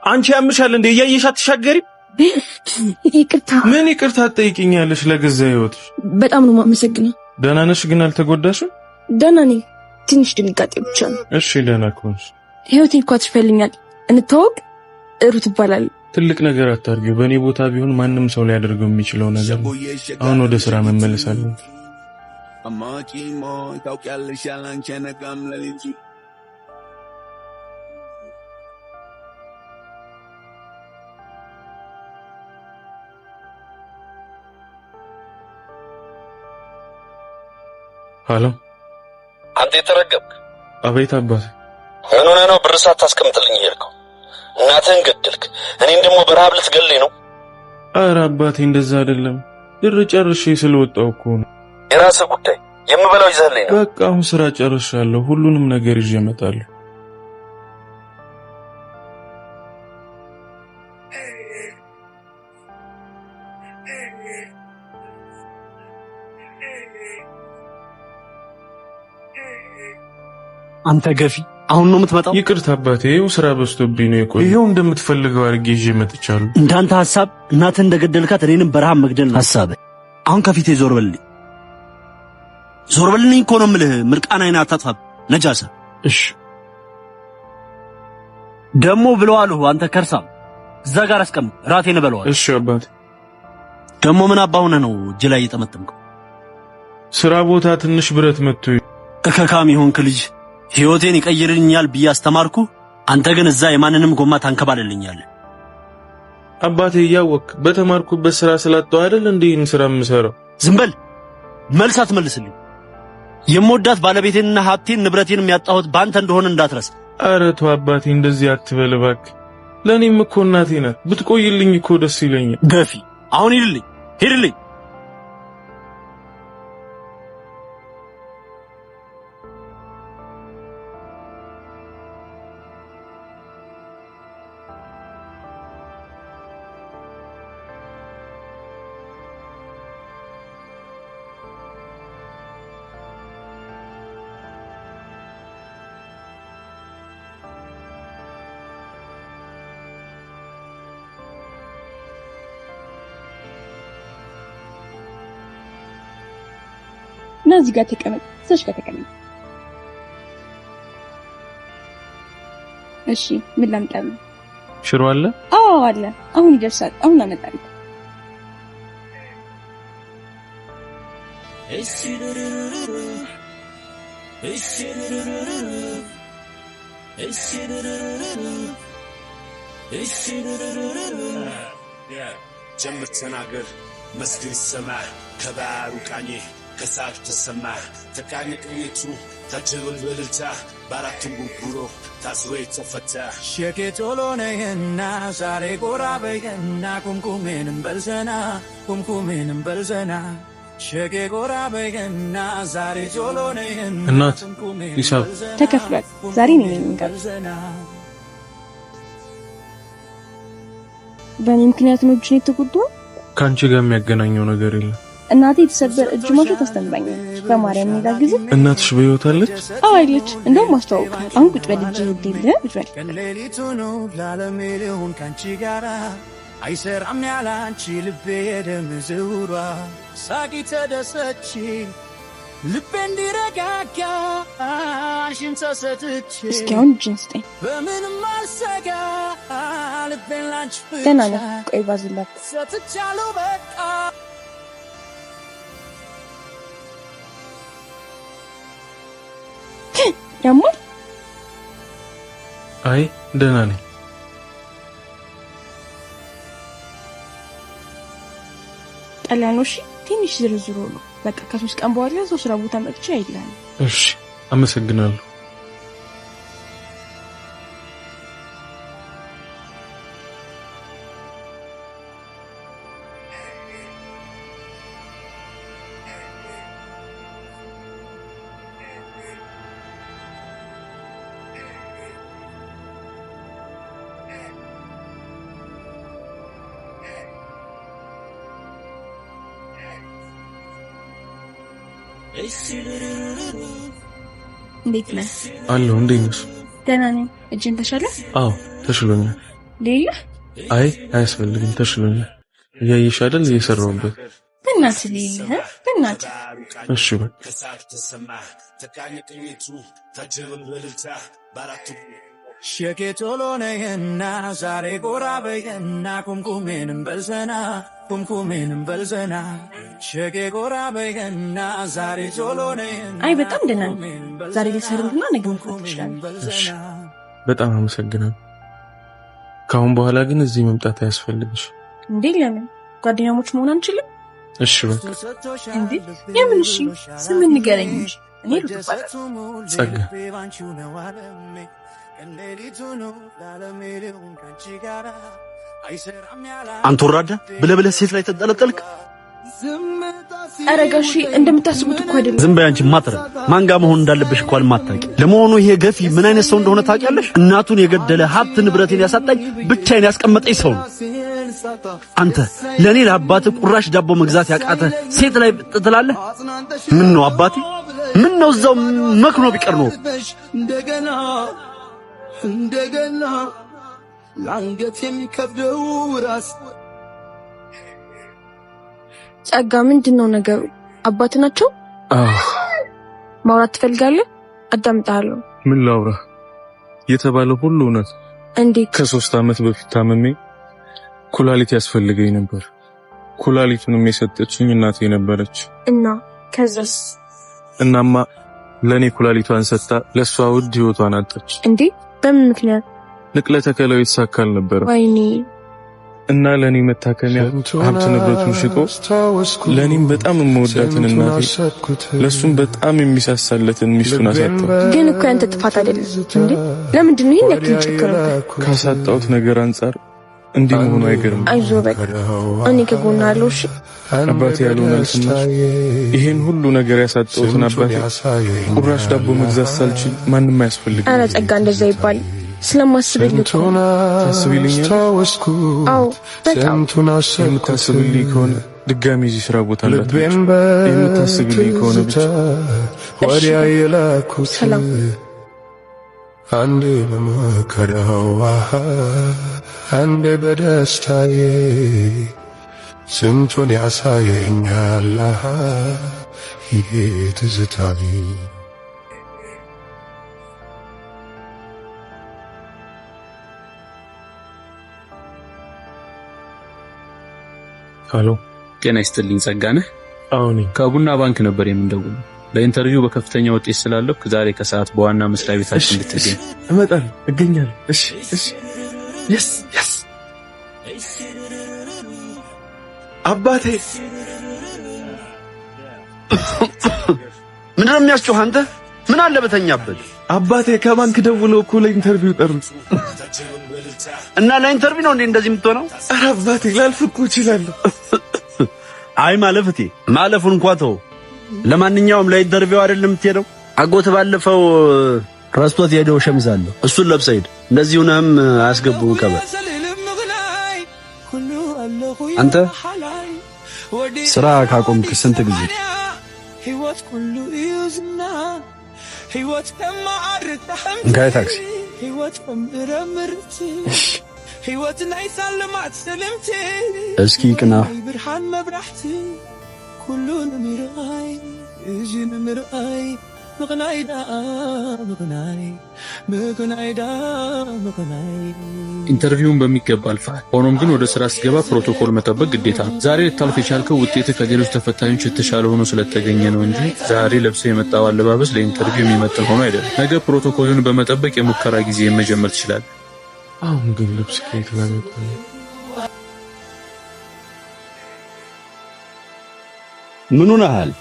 አንቺ ያምሻል እንዴ? እያየሽ አትሻገሪ? ይቅርታ። ምን ይቅርታ ትጠይቂኛለሽ? ለገዛ ህይወትሽ በጣም ነው የማመሰግነው። ደህና ነሽ ግን አልተጎዳሽም? ደህና ነኝ፣ ትንሽ ድንጋጤ ብቻ ነው። እሺ ደህና ከሆንሽ ህይወቴ እኮ ትፈልኛል። እንተዋወቅ። ሩት ይባላል። ትልቅ ነገር አታርጊው። በእኔ ቦታ ቢሆን ማንም ሰው ሊያደርገው የሚችለው ነገር ነው። አሁን ወደ ስራ መመለስ አለብን። ሃሎ አንተ የተረገምክ? አቤት አባቴ። ምን ሆነህ ነው ብር ሳታስቀምጥልኝ የሄድከው? እናትህን ገደልክ፣ እኔን ደግሞ በረሃብ ልትገለኝ ነው? ኧረ አባቴ እንደዛ አይደለም፣ ድር ጨርሼ ስለወጣሁ እኮ ነው። የራስህ ጉዳይ፣ የምበላው ይዘህልኝ ነው። በቃ አሁን ስራ ጨርሻለሁ፣ ሁሉንም ነገር ይዤ እመጣለሁ። አንተ ገፊ አሁን ነው የምትመጣው? ይቅርታ አባቴ፣ ይኸው ስራ በዝቶብኝ ነው የቆየው። ይኸው እንደምትፈልገው አድርጌ ይዤ መጥቻለሁ። እንዳንተ ሐሳብ እናትህን እንደገደልካት እኔንም በረሃብ መግደል ነው ሐሳብህ። አሁን ከፊቴ ዞር በልልኝ፣ ዞር በልልኝ እኮ ነው የምልህ። ምርቃናዬን አታጥፋብ ነጃሳ። እሺ ደሞ ብለዋለሁ። አንተ ከርሳም እዛ ጋር አስቀምጥ፣ ራቴን በለዋል። እሺ አባቴ። ደሞ ምን አባ ሆነህ ነው እጅ ላይ እየጠመጠምከው? ስራ ቦታ ትንሽ ብረት መጥቶ እከካም ይሆንክ ልጅ ሕይወቴን ይቀይርልኛል ብዬ አስተማርኩ። አንተ ግን እዛ የማንንም ጎማ ታንከባለልኛለህ። አባቴ እያወቅህ በተማርኩበት ስራ ስላጣው አይደል እንዴ ይህን ስራ የምሰራው? ዝም በል፣ መልስ አትመልስልኝ። የምወዳት ባለቤቴንና ሀብቴን ንብረቴንም ያጣሁት ባንተ እንደሆነ እንዳትረሳ። ኧረ ተው አባቴ እንደዚህ አትበል እባክህ። ለእኔም እኮ እናቴ ናት። ብትቆይልኝ እኮ ደስ ይለኛል። ገፊ አሁን ሂድልኝ፣ ሂድልኝ። እዚህ ጋር ተቀመጥ፣ ሰሽ ጋር ተቀመጥ። እሺ ምን ላምጣልህ? ሽሮ አለ? አዎ አለ፣ አሁን ይደርሳል። አሁን አመጣለሁ። ጀምር ተናገር፣ መስክር ይሰማ፣ ከባሩ ቃኜ ከሳሽ ተሰማ፣ ተቃኘ ቅኝቱ ታጅበን በልልታ፣ በአራቱም ጉንጉሮ ታስሮ የተፈታ። ሸቄ ቶሎ ነህና ዛሬ ጎራ በይና፣ ቁምቁሜንም በልዘና፣ ቁምቁሜንም በልዘና። ሸቄ ጎራ በይና ዛሬ ቶሎ ነህና። እናት ሂሳብ ተከፍሏል። ዛሬ ነው የምንቀር። በእኔ ምክንያት ነው እጅ የተጎዳው። ከአንቺ ጋር የሚያገናኘው ነገር የለም። እናቴ የተሰበር እጅ ማሸት አስተምራኛለች። በማርያም ኔዳ ጊዜ እናትሽ በሕይወት አለች? አዎ አለች። እንደውም ማስተዋወቅ። አሁን ቁጭ በል እጅ ወዲለ ቁጭ በል። ከሌሊቱ ነው ለዓለም ሊሆን ካንቺ ጋራ አይሰራም ያላንቺ ልቤ የደም ዝውሯ። ሳቂ ተደሰች ልቤ እንዲረጋጋ አንቺን ተሰጥቼ። እስኪ አሁን እጅን ስጠኝ። በምንም አልሰጋ ልቤን ላንቺ ብቻ። ደህና ነህ? ቆይ ባዝላት ሰጥቻለሁ በቃ። ያማል? አይ ደህና ነኝ። ጠላኖሽ ትንሽ ዝርዝሩ ነው። በቃ ከ3 ቀን በኋላ እዛው ስራ ቦታ መጥቼ አይደለም። እሺ አመሰግናለሁ። እንዴት ነህ? አለሁ። እንዴት ነሽ? ደህና ነኝ። እጅን ተሻለ? አዎ ተሽሎኛል። ሌላ አይ አያስፈልግም ተሽሎኛል ያይሽ አይደል እየሰራሁበት በእናትህ ሌላ በእናትህ እሺ በቃ ከሳት ተሰማ ተቃኝ ቅኝቱ ታጀበል በልልታ ባራቱ ሸኬቶሎ ነህና ዛሬ ጎራ በየና ቁምቁሜንም በልዘና ሸኬ ጎራ በየና ዛሬ ቶሎ ነህና አይ በጣም ደህና ነኝ ዛሬ ልሰርልና ነገ መፍታት ትችላለህ በጣም አመሰግናለሁ ካሁን በኋላ ግን እዚህ መምጣት አያስፈልግሽ እንዴ ለምን ጓደኛሞች መሆን አንችልም እሺ በቃ እንዴ የምን እሺ ስም ንገረኝ እንጂ እኔ ልትባል ጸጋ አንተ ወራዳ ብለህ ሴት ላይ ተጠለጠልክ ኧረ ጋሼ እንደምታስቡት እኮ አይደለም ዝም በይ አንቺ ማትረ ማንጋ መሆን እንዳለብሽ እንኳን ማታቂ ለመሆኑ ይሄ ገፊ ምን አይነት ሰው እንደሆነ ታውቂያለሽ እናቱን የገደለ ሀብት ንብረቴን ያሳጣኝ ብቻዬን ያስቀመጠኝ ሰው ነው አንተ ለኔ ለአባትህ ቁራሽ ዳቦ መግዛት ያቃተ ሴት ላይ ትላለህ ምን ነው አባቴ ምን ነው እዛው መክኖ ቢቀር ነው እንደገና ላንገት የሚከብደው ራስ ጸጋ ምንድነው ነገሩ አባት ናቸው ማውራት ትፈልጋለህ አዳምጣለሁ ምን ላውራ የተባለው ሁሉ እውነት እንዴት ከ3 አመት በፊት ታመሜ ኩላሊት ያስፈልገኝ ነበር ኩላሊቱንም የሰጠችኝ እናቴ ነበረች እና ከዛስ እናማ ለኔ ኩላሊቷን ሰጣ ለሷ ውድ ህይወቷን አጣች እንዴ በምን ምክንያት ንቅለ ተከላው ይሳካል ነበር ወይኔ እና ለኔ መታከሚያ ሀብት ንብረቱን ሽጦ ለኔም በጣም የምወዳትን እናቴ ለሱም በጣም የሚሳሳለትን ሚስቱን አሳጣው ግን እኮ ያንተ ጥፋት አይደለም እንዴ ለምንድን ነው ይሄን ያክል ችግር ካሳጣሁት ነገር አንፃር እንዲህ መሆኑ አይገርም አይዞህ በቃ እኔ ከጎና አለሁ እሺ አባቴ ያለውን አልሰማሽ ይሄን ሁሉ ነገር ያሳጣሁትን አባቴ ቁራሽ ዳቦ መግዛት ሳልችል ማንም አያስፈልግም አረ ጸጋ እንደዛ ይባል ስለማስብልኝ ታስቢልኝ አዎ በጣም የምታስብልኝ ከሆነ ድጋሚ እዚህ ስራ ቦታ እንዳትመጪ የምታስብልኝ ከሆነ ብቻ ወዲያ የላኩት አንዴ በመከራው አንዴ በደስታዬ ስንቱን ያሳየኛል ይሄ ትዝታዬ ሄሎ ጤና ይስጥልኝ ጸጋነህ አሁን ከቡና ባንክ ነበር የምንደውለው ለኢንተርቪው በከፍተኛ ውጤት ስላለክ ዛሬ ከሰዓት በዋና መስሪያ ቤታችን እንድትገኝ እመጣለሁ እገኛለሁ እሺ yes አባቴ ምንድነው የሚያስጮህ አንተ ምን አለ በተኛበት አባቴ ከባንክ ደውለው እኮ ለኢንተርቪው ጠሩት እና ለኢንተርቪው ነው እንደዚህ የምትሆነው ኧረ አባቴ ላልፍ እኮ እችላለሁ አይ ማለፍቴ ማለፉን እንኳን ተው ለማንኛውም ለኢንተርቪው አይደለም የምትሄደው አጎት ባለፈው ረስቶት ሄደው ሸሚዝ አለ እሱን ለብሰህ ሂድ እንደዚህ ሆነህም አያስገቡም ከበ አንተ ስራ ካቆምክ ስንት ጊዜ እንካይ ታክሲ እስኪ ቅና ኢንተርቪውን በሚገባ አልፈሃል። ሆኖም ግን ወደ ስራ ሲገባ ፕሮቶኮል መጠበቅ ግዴታ ነው። ዛሬ ልታልፍ የቻልከው ውጤት ከሌሎች ተፈታኞች የተሻለ ሆኖ ስለተገኘ ነው እንጂ ዛሬ ለብሰህ የመጣው አለባበስ ለኢንተርቪው የሚመጥን ሆኖ አይደለም። ነገ ፕሮቶኮሉን በመጠበቅ የሙከራ ጊዜ መጀመር ትችላለህ። አሁን ግን ልብስ ከየት ላመጣ ምን ሆነሃል?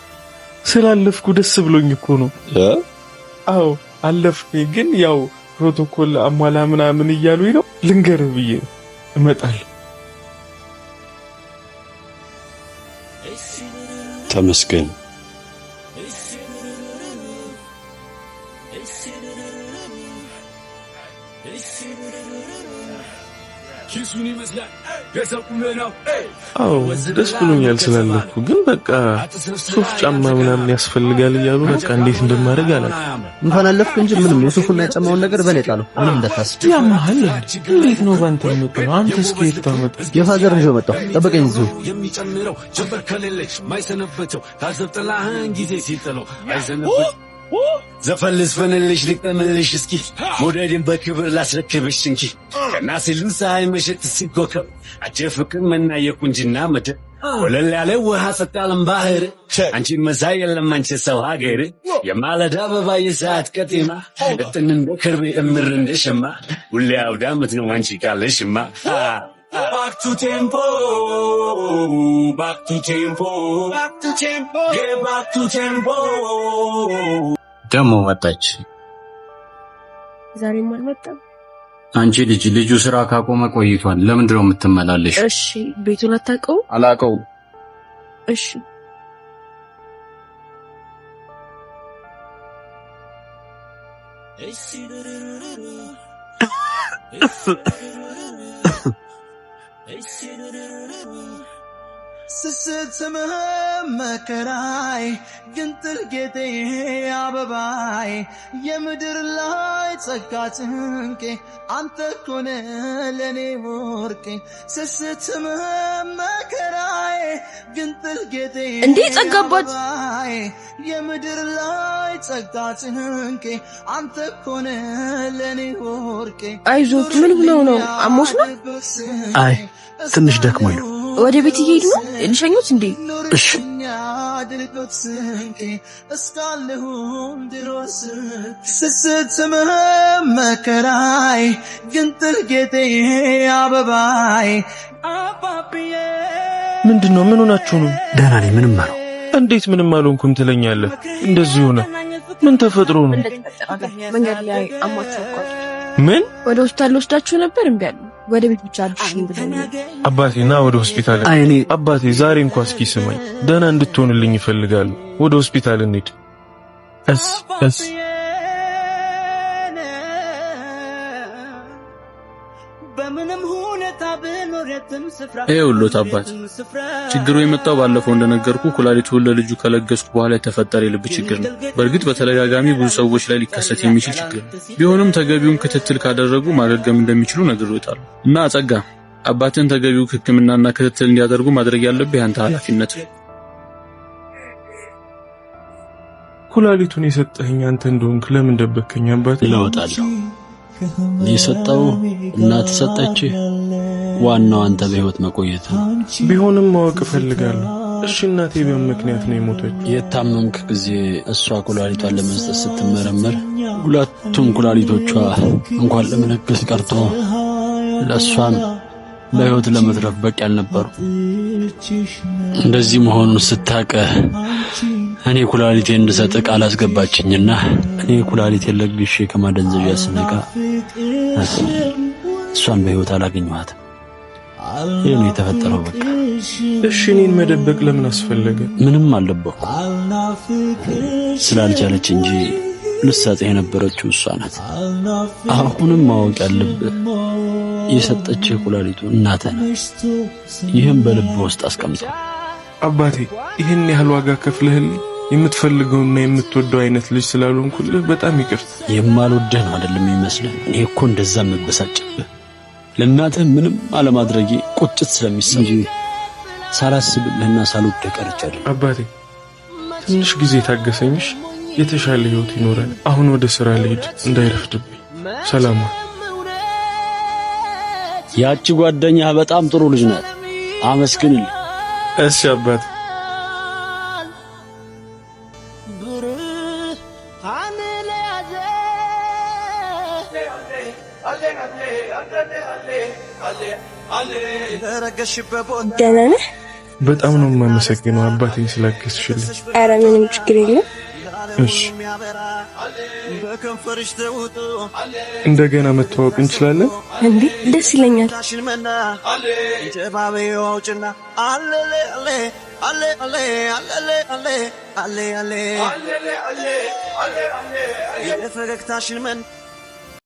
ስላለፍኩ ደስ ብሎኝ እኮ ነው። አዎ አለፍኩኝ፣ ግን ያው ፕሮቶኮል አሟላ ምናምን እያሉኝ ነው። ልንገርህ ብዬ ነው። እመጣለሁ። ተመስገን። አዎ ደስ ብሎኛል ስላለኩ፣ ግን በቃ ሱፍ ጫማ ምናምን ያስፈልጋል እያሉ በቃ እንዴት እንደማደርግ አላውቅም። እንኳን አለፍክ እንጂ ምንም የሱፉና የጫማውን ነገር በኔ ጣለው። ምንም እንዳታስብ። ያማሃል እንዴት ነው ባንተ የምትለው? አንተ እስኪ ታመጣ የፋዘር ልጅ መጣው ጠበቀኝ። እዚሁ የሚጨምረው ጀበር ከሌለሽ ማይሰነበቸው ታዘብጥላህን ጊዜ ሲጥለው አይዘነበች ዘፈን ልስፈንልሽ ልቅጠምልሽ እስኪ ሞዴልን በክብር ላስረክብሽ እንጂ ቀና ሲሉ ፀሐይ መሸት ሲኮከብ አጀብ ፍቅር መናየቁ እንጂና መደብ ወለል ያለ ውሃ ጸጣለም ባህር አንቺን መሳይ የለም አንቺ ሰው ሀገር የማለዳ አበባ የሰዓት ቀጤማ እጥን እንደ ከርቤ እምር እንደ ሸማ ሁሌ አውደ ዓመት ነው አንቺ ካለሽማ Back to tempo, back to tempo, back to tempo, get back to tempo. ደሞ መጣች። ዛሬም አልመጣም። አንቺ ልጁ ስራ ካቆመ ቆይቷል። ለምንድን ነው የምትመላለሽ? እሺ ቤቱን አታውቀው? አላውቀው። እሺ ስስትምህ መከራይ ግንጥል ጌጤ አበባይ የምድር ላይ ጸጋ ጭንቄ አንተ ኮነ ለኔ ወርቄ ስስትምህ መከራይ ግንጥል ጌጤ እንዴ ጸጋባት የምድር ላይ ጸጋ ጭንቄ አንተ ኮነ ለኔ ወርቄ። አይዞት ምን ብለው ነው? አሞሽ ነው? አይ ትንሽ ደክሞኝ ነው። ወደ ቤት እየሄዱ ነው? ልሸኙት እንዴ? እሺ ስስትምህ መከራይ ግንጥል ጌጤ አበባይ ምንድነው? ምን ሆናችሁ ነው? ደህና ነኝ፣ ምንም አለው። እንዴት ምንም አልሆንኩም ትለኛለህ? እንደዚህ ሆነ ምን ተፈጥሮ ነው? መንገድ ላይ አሟቸው። ምን ወደ ሆስፒታል ወስዳችሁ ነበር? እምቢ አሉ። ወደ ቤት ብቻ አድርሽኝ ብለውኛል። አባቴ ና ወደ ሆስፒታል። አይኔ አባቴ ዛሬ እንኳን እስኪ ስማኝ፣ ደህና እንድትሆንልኝ ይፈልጋሉ። ወደ ሆስፒታል እንሂድ። እስ በምንም ሁኔታ ብኖርየትም ስፍራ ይኸውልዎት አባት፣ ችግሩ የመጣው ባለፈው እንደነገርኩ ኩላሊቱን ለልጁ ከለገስኩ በኋላ የተፈጠረ የልብ ችግር ነው። በእርግጥ በተደጋጋሚ ብዙ ሰዎች ላይ ሊከሰት የሚችል ችግር ነው። ቢሆንም ተገቢውን ክትትል ካደረጉ ማገገም እንደሚችሉ ነግሬዎታል። እና ጸጋ፣ አባትን ተገቢው ሕክምናና ክትትል እንዲያደርጉ ማድረግ ያለብህ ያንተ ኃላፊነት ነው። ኩላሊቱን የሰጠኸኝ አንተ እንደሆንክ ለምን ደበከኝ አባቴ? እለወጣለሁ። የሰጠው እናት ሰጠች። ዋናው አንተ በህይወት መቆየት ነው። ቢሆንም ማወቅ እፈልጋለሁ። እሺ እናቴ በምን ምክንያት ነው የሞተችው? የታመምክ ጊዜ እሷ ኩላሊቷን ለመስጠት ስትመረመር ሁለቱም ኩላሊቶቿ እንኳን ለመለገስ ቀርቶ ለሷም ለህይወት ለመትረፍ በቂ አልነበሩ። እንደዚህ መሆኑን ስታውቅ እኔ ኩላሊቴን እንድሰጥ ቃል አስገባችኝና እኔ ኩላሊቴን ለግሼ ከማደንዘዣ ስነቃ እሷን በህይወት አላገኘኋትም። ይሄ ነው የተፈጠረው። በቃ እሺ እኔን መደበቅ ለምን አስፈለገ? ምንም አልደበቅኩም፣ ስላልቻለች እንጂ ልትሰጥህ የነበረችው እሷ ናት። አሁንም ማወቅ ያለብህ የሰጠችህ ኩላሊቱ እናትህ ናት። ይህም በልብ ውስጥ አስቀምጠው። አባቴ ይህን ያህል ዋጋ ከፍለህልኝ የምትፈልገውና የምትወደው አይነት ልጅ ስላልሆንኩልህ በጣም ይቅርታ። የማልወደህ ነው አይደለም ይመስልህ? እኔ እኮ እንደዛ መበሳጨብህ ለእናትህ ምንም አለማድረጌ ቁጭት ስለሚሰማኝ እንጂ ሳላስብልህና ሳልወደህ ቀርቻለሁ። አባቴ ትንሽ ጊዜ ታገሰኝሽ፣ የተሻለ ህይወት ይኖራል። አሁን ወደ ስራ ልሄድ እንዳይረፍድብኝ። ሰላም። ያቺ ጓደኛህ በጣም ጥሩ ልጅ ናት፣ አመስግንልኝ። እሺ አባቴ። ደህና ነህ? በጣም ነው የማመሰግነው አባቴን ስላገዝሽልኝ። ኧረ ምንም ችግር የለም። እሺ እንደገና መተዋወቅ እንችላለን? እንዴ ደስ ይለኛል። ፈገግታሽን